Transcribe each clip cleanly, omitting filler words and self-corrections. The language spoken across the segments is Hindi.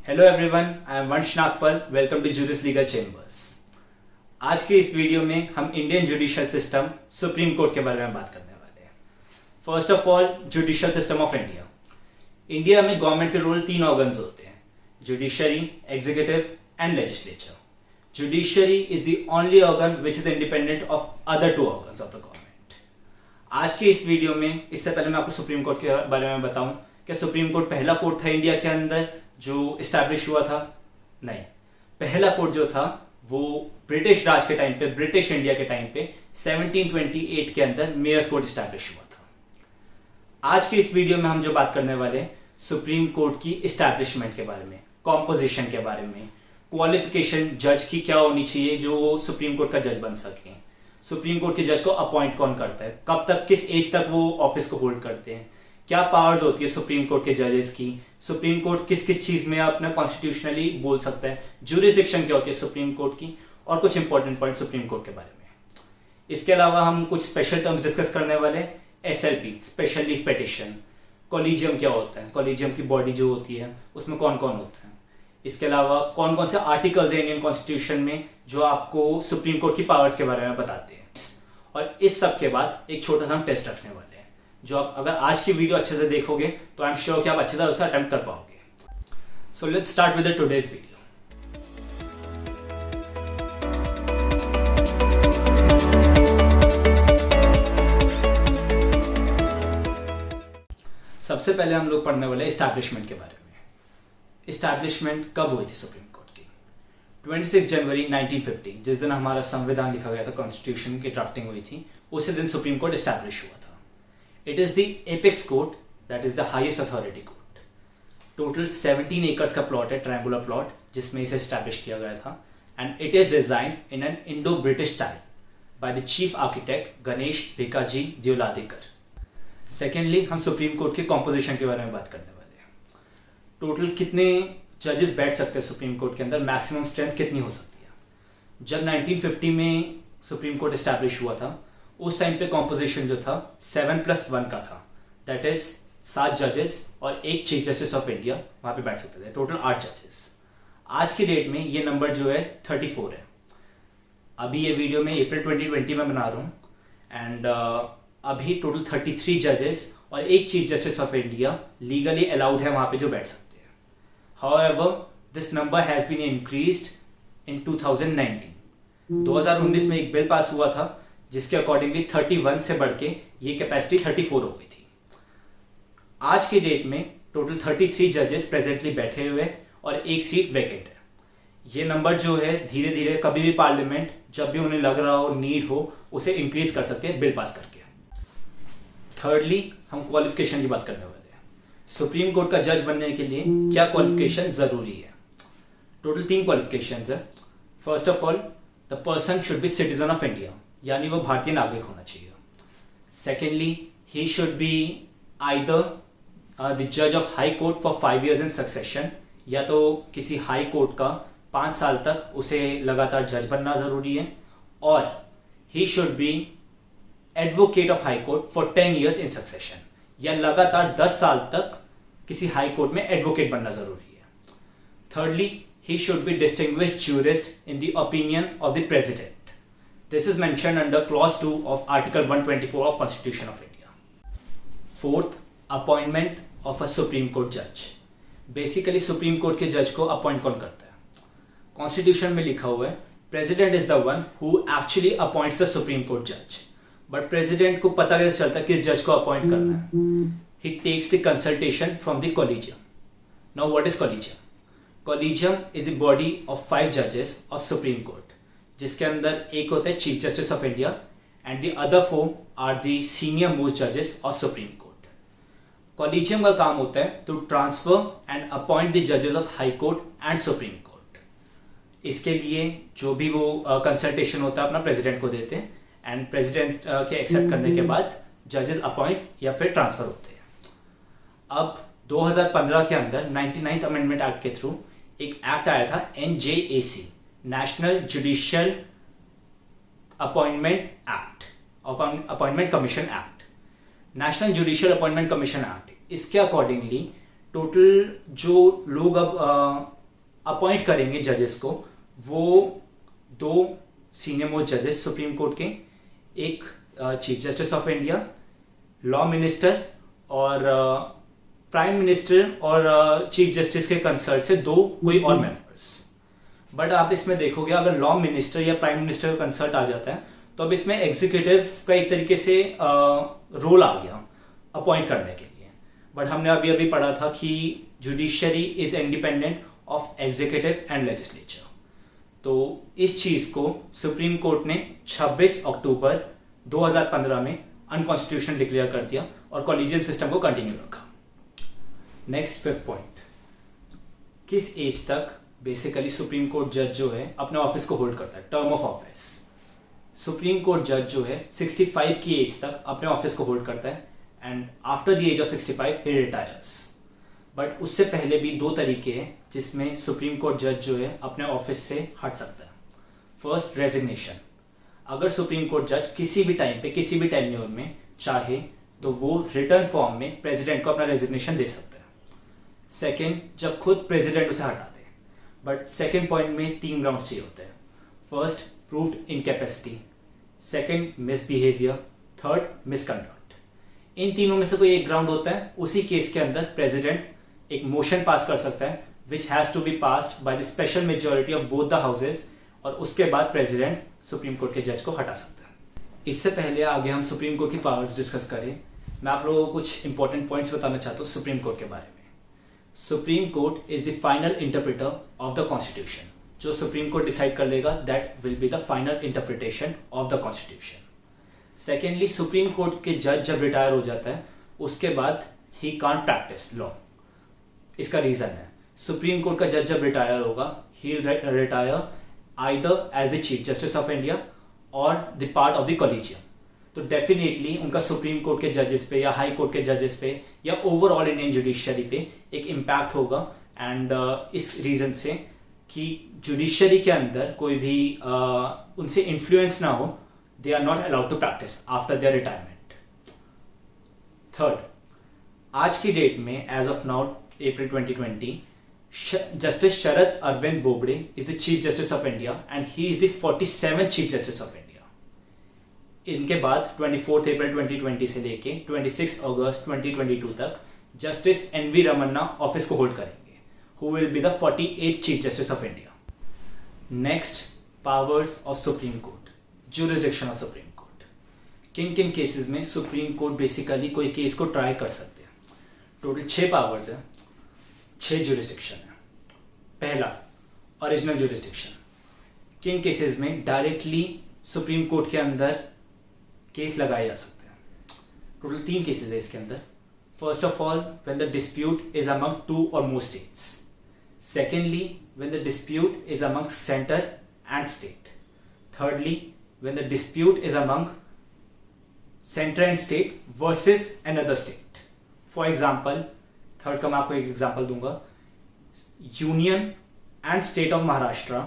Hello everyone, I am Vansh Nagpal. Welcome to Juris Legal Chambers. आज के इस वीडियो में हम Indian judicial system Supreme court के बारे में बात करने वाले हैं। First of all, judicial system of India. India में गवर्नमेंट के रोल 3 ऑर्गन्स होते हैं: judiciary, executive and legislature. Judiciary is the only organ which is independent of other 2 organs of the government. आज के इस वीडियो में, इससे पहले मैं आपको सुप्रीम कोर्ट के बारे में बताऊं कि सुप्रीम कोर्ट पहला कोर्ट था इंडिया के अंदर जो इस्टेब्लिश हुआ था। नहीं, पहला कोर्ट जो था वो ब्रिटिश राज के टाइम पे, ब्रिटिश इंडिया के टाइम पे 1728 के अंदर मेयर्स कोर्ट इस्टेब्लिश हुआ था। आज के इस वीडियो में हम जो बात करने वाले सुप्रीम कोर्ट की इस्टेब्लिशमेंट के बारे में, कॉम्पोजिशन के बारे में, क्वालिफिकेशन जज की क्या होनी चाहिए जो सुप्रीम कोर्ट का जज बन सके, सुप्रीम कोर्ट के जज को अपॉइंट कौन करता है, कब तक, किस एज तक वो ऑफिस को होल्ड करते हैं, क्या पावर्स होती है सुप्रीम कोर्ट के जजेस की, सुप्रीम कोर्ट किस किस चीज में अपना कॉन्स्टिट्यूशनली बोल सकता है, ज्यूरिसडिक्शन क्या होती है सुप्रीम कोर्ट की, और कुछ इंपॉर्टेंट पॉइंट सुप्रीम कोर्ट के बारे में। इसके अलावा हम कुछ स्पेशल टर्म्स डिस्कस करने वाले। SLP, special leave petition. Collegium क्या होता है, कॉलेजियम की बॉडी जो होती है उसमें कौन कौन होता है। इसके अलावा कौन कौन से आर्टिकल्स हैं इंडियन कॉन्स्टिट्यूशन में जो आपको सुप्रीम कोर्ट की पावर्स के बारे में बताते हैं। और इस सब के बाद एक छोटा सा हम टेस्ट रखने वाले हैं जो आप अगर आज की वीडियो अच्छे से देखोगे तो आई एम श्योर कि आप अच्छे से उसे अटेम्प्ट कर पाओगे। So let's start with today's video. सबसे पहले हम लोग पढ़ने वाले एस्टैब्लिशमेंट के बारे में। एस्टैब्लिशमेंट कब हुई थी सुप्रीम कोर्ट की? 26 जनवरी 1950, जिस दिन हमारा संविधान लिखा गया था, कॉन्स्टिट्यूशन की ड्राफ्टिंग हुई थी, उसी दिन सुप्रीम कोर्ट एस्टैब्लिश हुआ था। It is the apex court, that is the highest authority court. Total 17 acres का प्लॉट है, ट्रायंगुलर प्लॉट, जिसमें इसे एस्टैब्लिश किया गया था। And it is designed in an Indo-British style by the chief architect Ganesh Bhikaji Deoladekar. Secondly, हम सुप्रीम कोर्ट के कॉम्पोजिशन के बारे में बात करने वाले हैं। टोटल कितने जजेस बैठ सकते हैं सुप्रीम कोर्ट के अंदर, मैक्सिमम स्ट्रेंथ कितनी हो सकती है। जब 1950 में सुप्रीम कोर्ट एस्टैब्लिश हुआ था उस टाइम पे कॉम्पोजिशन जो था 7+1 का था, दैट इज 7 जजेस और 1 चीफ जस्टिस ऑफ इंडिया वहां पे बैठ सकते थे, टोटल 8 जजेस। आज की डेट में ये नंबर जो है 34 है। अभी ये वीडियो मैं अप्रैल 2020 में बना रहा हूँ एंड अभी टोटल 33 जजेस और 1 Chief justice of India legally allowed है वहां पे जो बैठ सकते हैं। However this number has been increased in 2019 में एक बिल पास हुआ था जिसके अकॉर्डिंगली 31 से बढ़ के ये कैपेसिटी 34 हो गई थी। आज की डेट में टोटल 33 जजेस प्रेजेंटली बैठे हुए और 1 सीट वैकेंट है। ये नंबर जो है धीरे धीरे कभी भी पार्लियामेंट जब भी उन्हें लग रहा हो, नीड हो, उसे इंक्रीज कर सकते हैं बिल पास करके। थर्डली, हम क्वालिफिकेशन की बात करने वाले हैं। सुप्रीम कोर्ट का जज बनने के लिए क्या क्वालिफिकेशन जरूरी है? टोटल 3 क्वालिफिकेशन है। First of all, the person should be citizen of India, यानी वो भारतीय नागरिक होना चाहिए। Secondly, he should be either the जज of high court for 5 years in succession, या तो किसी हाई कोर्ट का 5 साल तक उसे लगातार जज बनना जरूरी है, और ही should B advocate of high court for 10 years in succession, या लगातार 10 साल तक किसी हाई कोर्ट में एडवोकेट बनना जरूरी है। Thirdly, he should be distinguished jurist in the opinion of the president. This is mentioned under clause 2 of article 124 of Constitution of India. Fourth, appointment of a Supreme Court judge. Basically Supreme Court के जज को अपॉइंट कौन करता है? Constitution में लिखा हुआ है President is the one who actually appoints the Supreme Court judge. But President को पता कैसे चलता है किस जज को अपॉइंट करना है? He takes the consultation from the collegium. Now what is collegium? Collegium is a body of 5 judges of Supreme Court. जिसके अंदर एक होता है chief justice of India and the other 4 are the senior most जजेस ऑफ सुप्रीम कोर्ट। कॉलेजियम का काम होता है to transfer and appoint the जजेस of high court and supreme court. इसके लिए जो भी वो कंसल्टेशन होता है अपना प्रेसिडेंट को देते हैं एंड प्रेसिडेंट के एक्सेप्ट करने के बाद जजेस अपॉइंट या फिर ट्रांसफर होते हैं। अब 2015 के अंदर 99th अमेंडमेंट एक्ट के थ्रू एक एक्ट आया था NJAC, national judicial appointment act, appointment commission act. National judicial appointment commission act, इसके अकॉर्डिंगली टोटल जो लोग अब अपॉइंट करेंगे जजेस को, वो 2 सीनियर मोस्ट जजेस सुप्रीम कोर्ट के, एक chief justice of India, law minister और प्राइम मिनिस्टर और चीफ जस्टिस के कंसल्ट से 2 कोई और मेंबर्स। बट आप इसमें देखोगे अगर लॉ मिनिस्टर या प्राइम मिनिस्टर का कंसल्ट आ जाता है तो अब इसमें एग्जीक्यूटिव का एक तरीके से रोल आ गया अपॉइंट करने के लिए। बट हमने अभी अभी पढ़ा था कि judiciary is independent of executive and legislature. तो इस चीज को सुप्रीम कोर्ट ने 26 अक्टूबर 2015 में अनकॉन्स्टिट्यूशनल डिक्लेयर कर दिया और कॉलेजियम सिस्टम को कंटिन्यू रखा। नेक्स्ट 5th पॉइंट, किस एज तक बेसिकली सुप्रीम कोर्ट जज जो है अपने ऑफिस को होल्ड करता है, term of office. Supreme court जज जो है 65 की एज तक अपने ऑफिस को होल्ड करता है and after the age of 65 he retires. But उससे पहले भी 2 तरीके हैं जिसमें सुप्रीम कोर्ट जज जो है अपने ऑफिस से हट सकता है। First, resignation. अगर सुप्रीम कोर्ट जज किसी भी टाइम पे किसी भी टेन्योर में चाहे तो वो रिटर्न फॉर्म में प्रेसिडेंट को अपना रेजिग्नेशन दे सकता है। सेकेंड, जब खुद प्रेसिडेंट उसे हटा दे। बट सेकेंड पॉइंट में 3 ग्राउंड्स चाहिए होते हैं। First, proved incapacity, second, misbehaviour, third, misconduct. इन तीनों में से कोई एक ग्राउंड होता है, उसी केस के अंदर प्रेसिडेंट एक मोशन पास कर सकता है which has to be passed by the special majority of both the houses, और उसके बाद प्रेसिडेंट सुप्रीम कोर्ट के जज को हटा सकता है। इससे पहले आगे हम सुप्रीम कोर्ट की पावर्स डिस्कस करें, मैं आप लोगों को कुछ इंपॉर्टेंट पॉइंट्स बताना चाहता हूँ सुप्रीम कोर्ट के बारे में। Supreme court is the final interpreter of the constitution. जो सुप्रीम कोर्ट डिसाइड कर लेगा that will be the final interpretation of the constitution. Secondly, supreme court के जज जब रिटायर हो जाता है उसके बाद ही कांट प्रैक्टिस लॉ। इसका रीजन है, सुप्रीम कोर्ट का जज जब रिटायर होगा he retire either as the chief justice of India और the part of the collegium. तो डेफिनेटली उनका सुप्रीम कोर्ट के जजेस पे या हाई कोर्ट के जजेस पे या ओवरऑल इंडियन जुडिशरी पे एक इम्पैक्ट होगा। एंड इस रीजन से कि जुडिशरी के अंदर कोई भी उनसे इन्फ्लुएंस ना हो, they are not allowed to practice after their retirement. Third, आज की डेट में as of now April 2020 Justice Sharad Arvind Bobde is the chief justice of India and he is the 47th Chief justice of India. इनके बाद 24 अप्रैल 2020 से लेके 26 अगस्त 2022 तक जस्टिस एन.वी. रमन्ना ऑफिस को होल्ड करेंगे, who will be the 48th chief justice of India. Next, powers of supreme court, jurisdiction of supreme court. किन किन केसेस में सुप्रीम कोर्ट बेसिकली कोई केस को ट्राई कर सकते हैं। टोटल 6 पावर्स है, 6 ज्यूरिसडिक्शन है। पहला, ओरिजिनल ज्यूरिसडिक्शन। किन केसेस में डायरेक्टली सुप्रीम कोर्ट के अंदर केस लगाए जा सकते हैं। टोटल 3 केसेस है इसके अंदर। First of all, when the dispute is among 2 or more states. Secondly, when the dispute is among center and state. Thirdly, when the dispute is among center and state versus another state. For example, third का मैं आपको एक एग्जांपल दूंगा, union and state of Maharashtra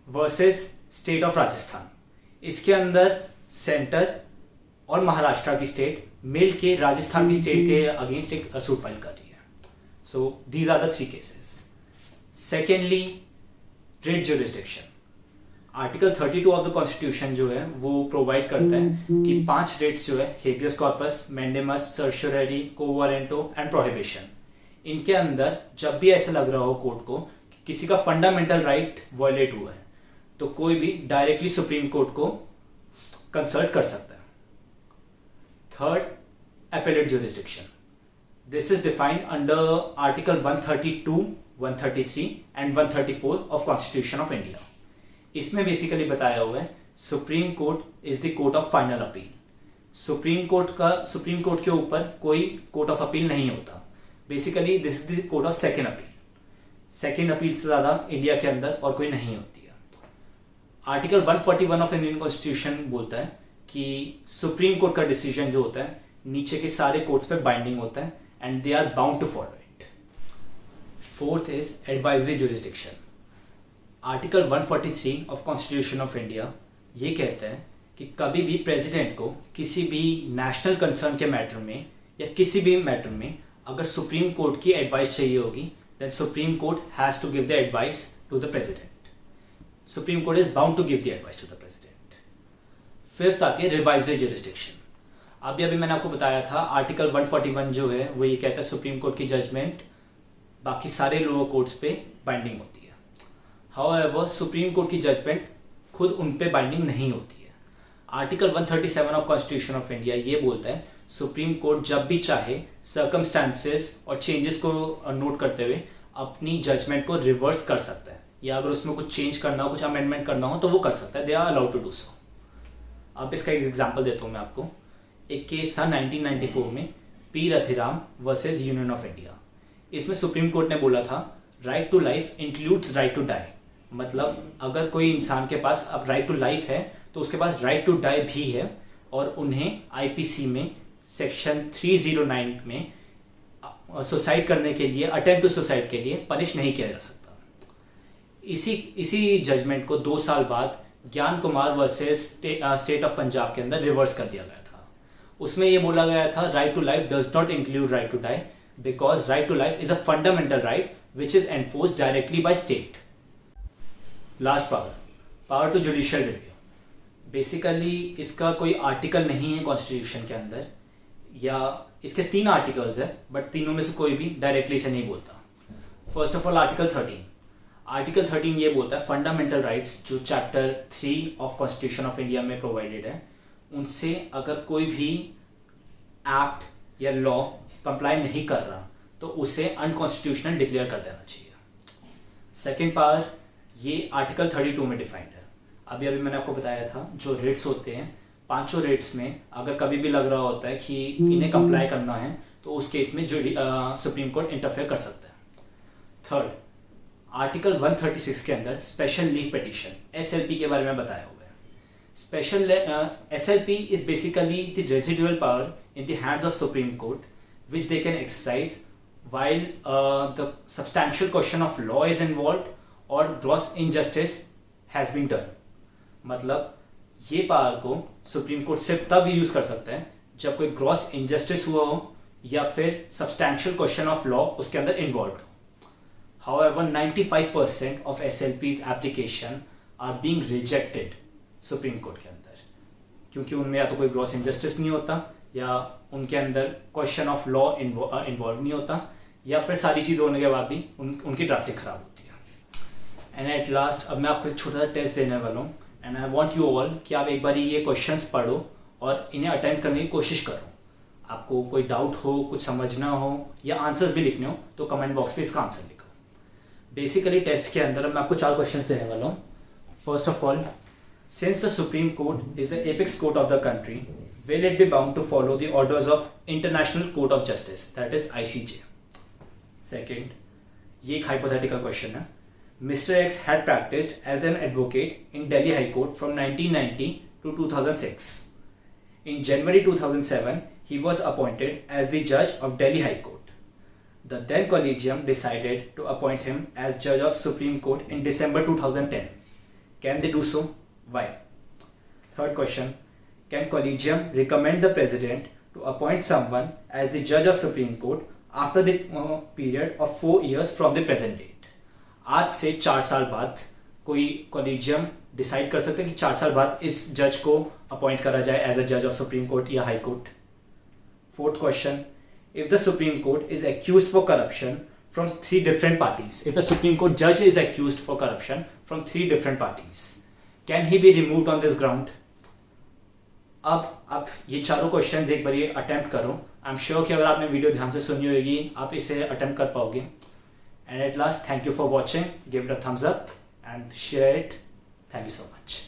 versus state of Rajasthan. इसके अंदर सेंटर और महाराष्ट्र की स्टेट मिल के राजस्थान की स्टेट के अगेंस्ट एक सूट फाइल कर रही है। So these are the 3 cases. Secondly, writ jurisdiction. Article 32 of the constitution जो है वो प्रोवाइड करता है कि 5 रिट्स जो है, habeas corpus, mandamus, certiorari, quo warranto and prohibition. इनके अंदर जब भी ऐसा लग रहा हो कोर्ट को कि किसी का फंडामेंटल राइट वायलेट हुआ है तो कोई भी डायरेक्टली सुप्रीम कोर्ट को कंसल्ट कर सकता है। Third, appellate jurisdiction. This is defined under Article 132, 133 and 134 of Constitution of India. इसमें बेसिकली बताया हुआ है supreme court is the court of final appeal. Supreme court के ऊपर कोई कोर्ट ऑफ अपील नहीं होता। Basically this is the court of second appeal. Second appeal से ज्यादा इंडिया के अंदर और कोई नहीं होती है। आर्टिकल 141 ऑफ इंडियन कॉन्स्टिट्यूशन बोलता है कि सुप्रीम कोर्ट का डिसीजन जो होता है नीचे के सारे कोर्ट्स पे बाइंडिंग होता है and they are bound to follow it. Fourth is advisory jurisdiction. Article 143 of constitution of India ये कहता है कि कभी भी प्रेसिडेंट को किसी भी नेशनल कंसर्न के मैटर में या किसी भी मैटर में अगर सुप्रीम कोर्ट की एडवाइस चाहिए होगी then Supreme Court has to give the advice to the President. Supreme court is bound to give the advice to the President. Fifth आती है रिवाइज्ड जुरिस्डिक्शन. अभी मैंने आपको बताया था आर्टिकल 141 जो है वो ये कहता है सुप्रीम कोर्ट की जजमेंट बाकी सारे लोअर कोर्ट्स पे बाइंडिंग होती है. हाउएवर सुप्रीम कोर्ट की जजमेंट खुद उन पे बाइंडिंग नहीं होती है. Article 137 of constitution of India ये बोलता है सुप्रीम कोर्ट जब भी चाहे सर्कमस्टांसेस और चेंजेस को नोट करते हुए अपनी जजमेंट को रिवर्स कर सकता है, या अगर उसमें कुछ चेंज करना हो, कुछ अमेंडमेंट करना हो तो वो कर सकता है. They are allowed to do so. अब इसका एक एग्जांपल देता हूँ मैं आपको. एक केस था 1994 में P Rathiram versus union of India. इसमें सुप्रीम कोर्ट ने बोला था right to life includes right to die. मतलब अगर कोई इंसान के पास अब राइट टू लाइफ है तो उसके पास राइट टू डाई भी है, और उन्हें आईपीसी में सेक्शन 309 में सुसाइड करने के लिए, अटेम्प्ट टू सुसाइड के लिए पनिश नहीं किया जा सकता. इसी जजमेंट को 2 साल बाद ज्ञान Kumar versus state of Punjab के अंदर रिवर्स कर दिया गया था. उसमें यह बोला गया था right to life does not include right to die because right to life is a fundamental right which is enforced directly by state. Last power to judicial review. Basically इसका कोई आर्टिकल नहीं है कॉन्स्टिट्यूशन के अंदर, या इसके 3 आर्टिकल्स है बट तीनों में से कोई भी डायरेक्टली से नहीं बोलता. First of all article 13. Article 13 ये बोलता है फंडामेंटल राइट्स जो chapter 3 of constitution of India में प्रोवाइडेड है उनसे अगर कोई भी एक्ट या लॉ कंप्लाई नहीं कर रहा तो उसे अनकॉन्स्टिट्यूशनल डिक्लेयर कर देना चाहिए. सेकेंड पावर ये आर्टिकल 32 में डिफाइंड है. अभी मैंने आपको बताया था जो रेट्स होते हैं 5 रेट्स में अगर कभी भी लग रहा होता है कि इन्हें कंप्लाई करना है तो उस केस में सुप्रीम कोर्ट इंटरफेयर कर सकता है. थर्ड आर्टिकल 136 के अंदर स्पेशल लीव पिटीशन एसएलपी के बारे में बताया हुआ है. Special SLP is basically the residual power in the hands of supreme court which they can exercise while the substantial question of law is involved or gross injustice has been done. मतलब ये पावर को सुप्रीम कोर्ट सिर्फ तब यूज कर सकता है जब कोई ग्रॉस इनजस्टिस हुआ हो या फिर सब्सटैंशियल क्वेश्चन ऑफ लॉ उसके अंदर इन्वॉल्व हो. However, 95% of SLP's application are being rejected supreme court के अंदर, क्योंकि उनमें या तो कोई ग्रॉस इनजस्टिस नहीं होता या उनके अंदर क्वेश्चन ऑफ लॉ इन्वॉल्व नहीं होता, या फिर सारी चीज़ होने के बाद भी उनकी ड्राफ्टिंग खराब होती है. एंड एट लास्ट अब मैं आपको एक छोटा सा टेस्ट देने वाला हूँ and I want you all कि आप एक बार ये क्वेश्चंस पढ़ो और इन्हें अटेम्प्ट करने की कोशिश करो. आपको कोई डाउट हो, कुछ समझना हो या आंसर्स भी लिखने हो तो कमेंट बॉक्स पे इसका आंसर लिखो. बेसिकली टेस्ट के अंदर मैं आपको 4 क्वेश्चंस देने वाला हूँ. First of all, since the supreme court is the apex court of the country, will it be bound to follow the orders of International Court of Justice, that is ICJ? Second, ये एक hypothetical question है. Mr. X had practiced as an advocate in Delhi High Court from 1990 to 2006. In January 2007, he was appointed as the judge of Delhi High Court. The then collegium decided to appoint him as judge of Supreme Court in December 2010. Can they do so? Why? Third question, can collegium recommend the president to appoint someone as the judge of Supreme Court after the period of 4 years from the present date? आज से 4 साल बाद कोई collegium डिसाइड कर सकते हैं कि 4 साल बाद इस जज को अपॉइंट करा जाए एज अ जज ऑफ सुप्रीम कोर्ट या high court. Fourth question, if the Supreme Court is accused for corruption from 3 different parties, if the Supreme Court judge is accused for corruption from 3 different parties, can he be removed on this ground? अब आप ये चारों क्वेश्चंस एक बार ये अटेम्प्ट करो. आई एम श्योर कि अगर आपने वीडियो ध्यान से सुनी होगी आप इसे अटेम्प्ट कर पाओगे. And at last, thank you for watching. Give it a thumbs up and share it. Thank you so much.